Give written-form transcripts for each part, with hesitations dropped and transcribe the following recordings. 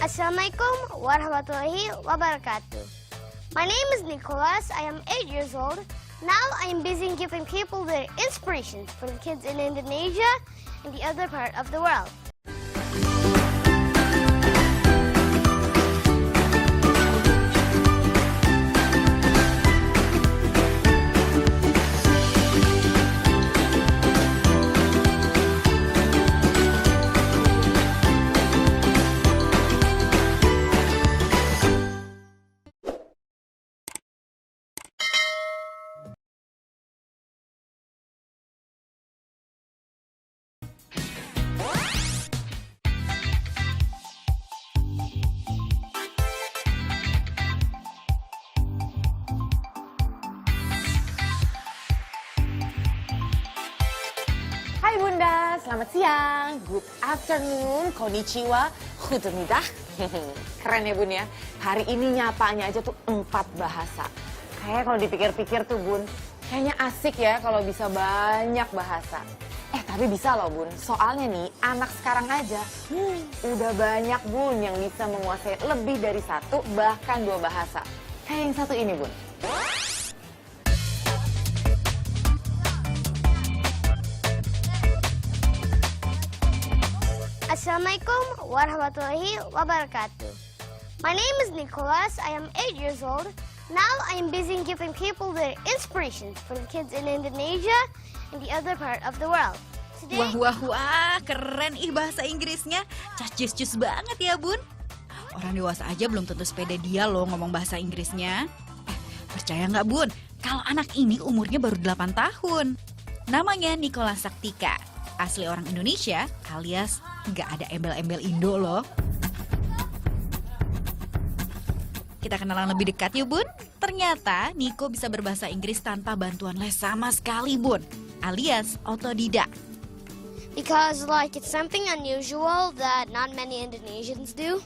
Assalamualaikum warahmatullahi wabarakatuh. My name is Nicholas. I am 8 years old. Now I am busy giving people their inspirations for the kids in Indonesia and the other part of the world. Hai Bunda, selamat siang, good afternoon, konnichiwa, goedemiddag. Keren ya Bun ya, hari ini nyapanya aja tuh 4 bahasa. Kayak kalau dipikir-pikir tuh Bun, kayaknya asik ya kalau bisa banyak bahasa. Tapi bisa loh Bun, soalnya nih anak sekarang aja udah banyak Bun yang bisa menguasai lebih dari 1 bahkan 2 bahasa. Kayak yang satu ini Bun. Assalamualaikum warahmatullahi wabarakatuh. My name is Nicholas. I am 8 years old. Now I am busy giving people their inspirations for the kids in Indonesia and the other part of the world. Today, Wah, keren bahasa Inggrisnya. Cus banget ya, Bun. Orang dewasa aja belum tentu sepede dia loh ngomong bahasa Inggrisnya. Percaya nggak, Bun? Kalau anak ini umurnya baru 8 tahun. Namanya Nicholas Saktika. Asli orang Indonesia alias nggak ada embel-embel Indo loh. Kita kenalan lebih dekat yuk Bun. Ternyata Niko bisa berbahasa Inggris tanpa bantuan les sama sekali Bun. Alias otodidak. because it's something unusual that not many Indonesians do.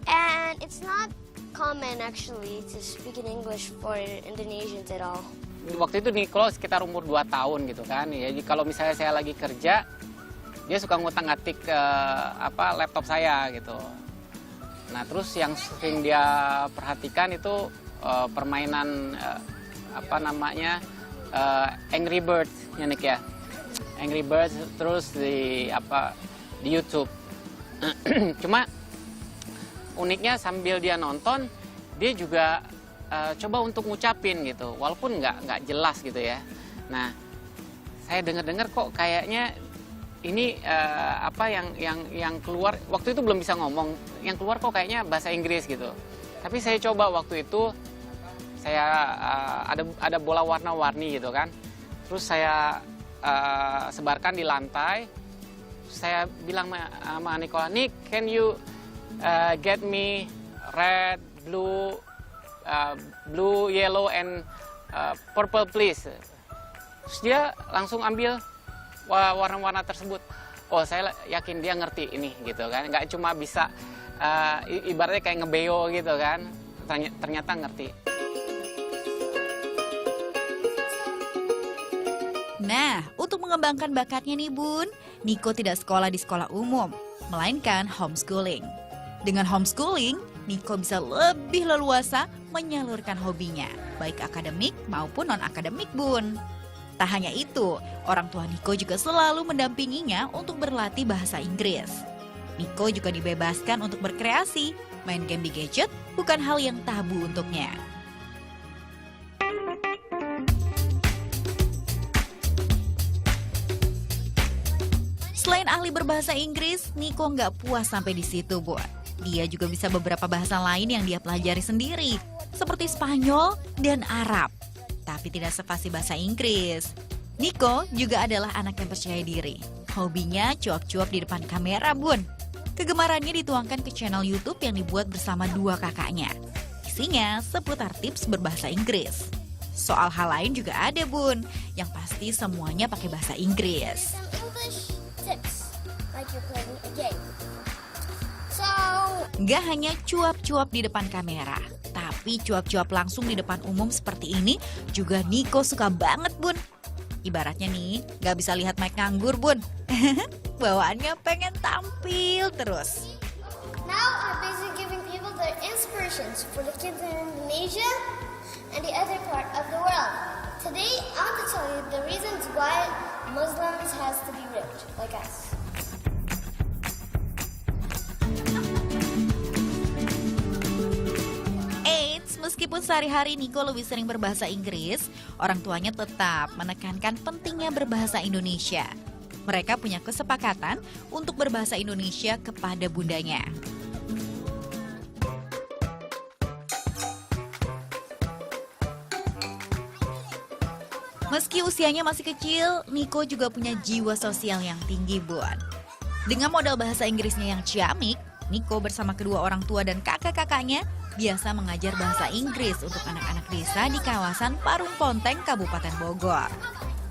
And it's not common actually to speak in English for Indonesians at all. Waktu itu Niko sekitar umur 2 tahun gitu kan. Jadi kalau misalnya saya lagi kerja, dia suka ngutang-ngatik laptop saya gitu. Nah terus yang sering dia perhatikan itu permainan Angry Birds ya Nick ya. Angry Birds terus di YouTube. Cuma uniknya sambil dia nonton, dia juga coba untuk ngucapin gitu, walaupun nggak jelas gitu ya. Nah, saya dengar kok kayaknya ini yang keluar waktu itu belum bisa ngomong, yang keluar kok kayaknya bahasa Inggris gitu. Tapi saya coba waktu itu saya ada bola warna-warni gitu kan, terus saya sebarkan di lantai. Saya bilang sama Nicola, Nick, can you get me red, blue, yellow, and purple please. Terus dia langsung ambil warna-warna tersebut. Oh, saya yakin dia ngerti ini gitu kan. Nggak cuma bisa ibaratnya kayak ngebeo gitu kan. Ternyata ngerti. Nah, untuk mengembangkan bakatnya nih Bun, Niko tidak sekolah di sekolah umum, melainkan homeschooling. Dengan homeschooling, Niko bisa lebih leluasa menyalurkan hobinya, baik akademik maupun non-akademik Bun. Tak hanya itu, orang tua Niko juga selalu mendampinginya untuk berlatih bahasa Inggris. Niko juga dibebaskan untuk berkreasi, main game di gadget bukan hal yang tabu untuknya. Selain ahli berbahasa Inggris, Niko nggak puas sampai di situ, Bun. Dia juga bisa beberapa bahasa lain yang dia pelajari sendiri, seperti Spanyol dan Arab. Tapi tidak sefasih bahasa Inggris. Niko juga adalah anak yang percaya diri. Hobinya cuap-cuap di depan kamera, Bun. Kegemarannya dituangkan ke channel YouTube yang dibuat bersama 2 kakaknya. Isinya seputar tips berbahasa Inggris. Soal hal lain juga ada, Bun, yang pasti semuanya pakai bahasa Inggris. Tips, like you're playing a game. So, Nggak hanya cuap-cuap di depan kamera, tapi cuap-cuap langsung di depan umum seperti ini juga Niko suka banget, Bun. Ibaratnya nih, nggak bisa lihat mic nganggur, Bun. Bawaannya pengen tampil terus. difference for the kids in Indonesia and the other part of the world. Today, I want to tell you the reasons why Muslims has to be rich, like us. Meskipun sehari-hari Niko lebih sering berbahasa Inggris, orang tuanya tetap menekankan pentingnya berbahasa Indonesia. Mereka punya kesepakatan untuk berbahasa Indonesia kepada bundanya. Meski usianya masih kecil, Niko juga punya jiwa sosial yang tinggi, Bun. Dengan modal bahasa Inggrisnya yang ciamik, Niko bersama kedua orang tua dan kakak-kakaknya biasa mengajar bahasa Inggris untuk anak-anak desa di kawasan Parung Ponteng, Kabupaten Bogor.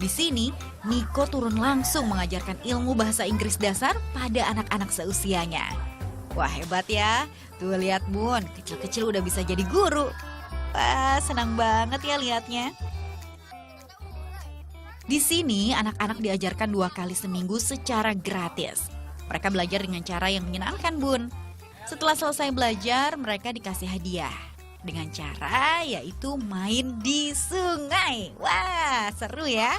Di sini, Niko turun langsung mengajarkan ilmu bahasa Inggris dasar pada anak-anak seusianya. Wah, hebat ya. Tuh lihat, Bun, kecil-kecil udah bisa jadi guru. Wah, senang banget ya lihatnya. Di sini, anak-anak diajarkan 2 kali seminggu secara gratis. Mereka belajar dengan cara yang menyenangkan, Bun. Setelah selesai belajar, mereka dikasih hadiah. Dengan cara yaitu main di sungai. Wah, seru ya.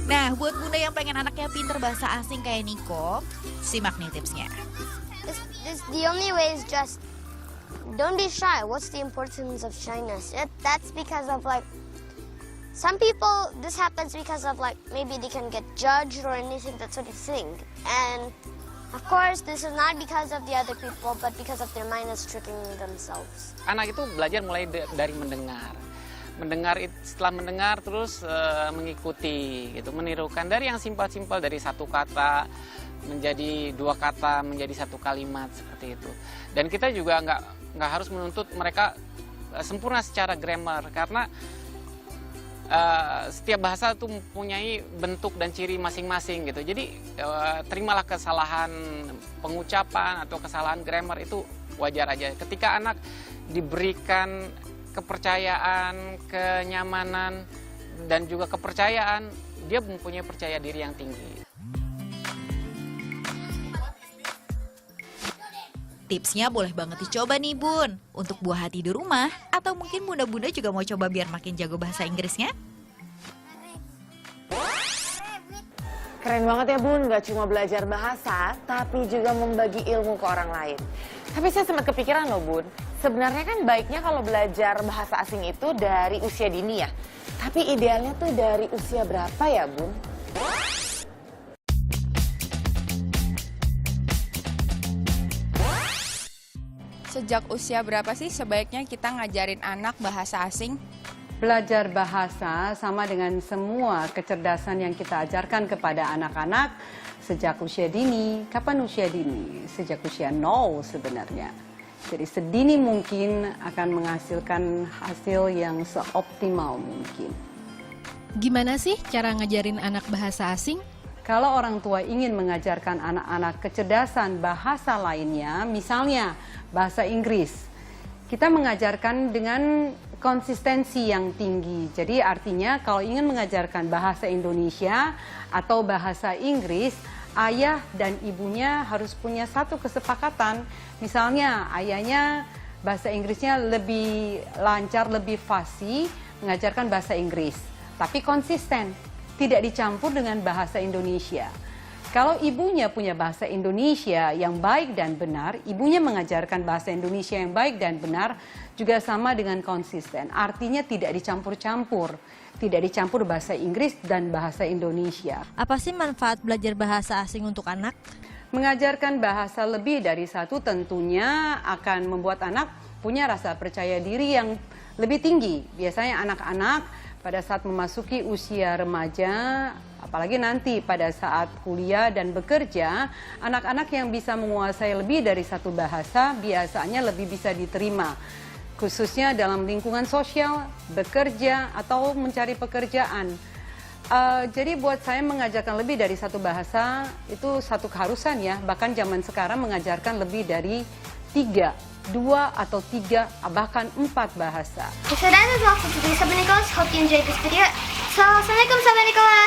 Nah, buat bunda yang pengen anaknya pinter bahasa asing kayak Niko, simak nih tipsnya. The only way is just don't be shy. What's the importance of shyness? That's because of some people, this happens because of maybe they can get judged or anything, that sort of thing. And of course, this is not because of the other people, but because of their mind is tricking themselves. Anak itu belajar mulai dari mendengar. Setelah mendengar terus mengikuti, gitu, menirukan dari yang simpel-simpel, dari satu kata menjadi 2 kata, menjadi 1 kalimat, seperti itu. Dan kita juga nggak harus menuntut mereka sempurna secara grammar, karena setiap bahasa itu mempunyai bentuk dan ciri masing-masing gitu. Jadi terimalah kesalahan pengucapan atau kesalahan grammar itu wajar aja. Ketika anak diberikan kepercayaan, kenyamanan, dan juga kepercayaan, dia mempunyai percaya diri yang tinggi. Tipsnya boleh banget dicoba nih, Bun, untuk buah hati di rumah, atau mungkin bunda-bunda juga mau coba biar makin jago bahasa Inggrisnya. Keren banget ya, Bun, gak cuma belajar bahasa, tapi juga membagi ilmu ke orang lain. Tapi saya sempat kepikiran loh, Bun, sebenarnya kan baiknya kalau belajar bahasa asing itu dari usia dini ya. Tapi idealnya tuh dari usia berapa ya, Bun? Sejak usia berapa sih sebaiknya kita ngajarin anak bahasa asing? Belajar bahasa sama dengan semua kecerdasan yang kita ajarkan kepada anak-anak sejak usia dini. Kapan usia dini? Sejak usia 0 sebenarnya. Jadi sedini mungkin akan menghasilkan hasil yang seoptimal mungkin. Gimana sih cara ngajarin anak bahasa asing? Kalau orang tua ingin mengajarkan anak-anak kecerdasan bahasa lainnya, misalnya bahasa Inggris, kita mengajarkan dengan konsistensi yang tinggi. Jadi artinya kalau ingin mengajarkan bahasa Indonesia atau bahasa Inggris, ayah dan ibunya harus punya satu kesepakatan. Misalnya ayahnya bahasa Inggrisnya lebih lancar, lebih fasih mengajarkan bahasa Inggris, tapi konsisten. Tidak dicampur dengan bahasa Indonesia. Kalau ibunya punya bahasa Indonesia yang baik dan benar, ibunya mengajarkan bahasa Indonesia yang baik dan benar juga sama dengan konsisten. Artinya tidak dicampur-campur, tidak dicampur bahasa Inggris dan bahasa Indonesia. Apa sih manfaat belajar bahasa asing untuk anak? Mengajarkan bahasa lebih dari satu tentunya akan membuat anak punya rasa percaya diri yang lebih tinggi. Biasanya anak-anak pada saat memasuki usia remaja, apalagi nanti pada saat kuliah dan bekerja, anak-anak yang bisa menguasai lebih dari satu bahasa biasanya lebih bisa diterima. Khususnya dalam lingkungan sosial, bekerja, atau mencari pekerjaan. Jadi buat saya mengajarkan lebih dari satu bahasa itu satu keharusan ya. Bahkan zaman sekarang mengajarkan lebih dari 2 atau 3, bahkan 4 bahasa. So that is all for today's Nicholas. Hope you enjoyed this video. Assalamualaikum Sahabat Nicholas.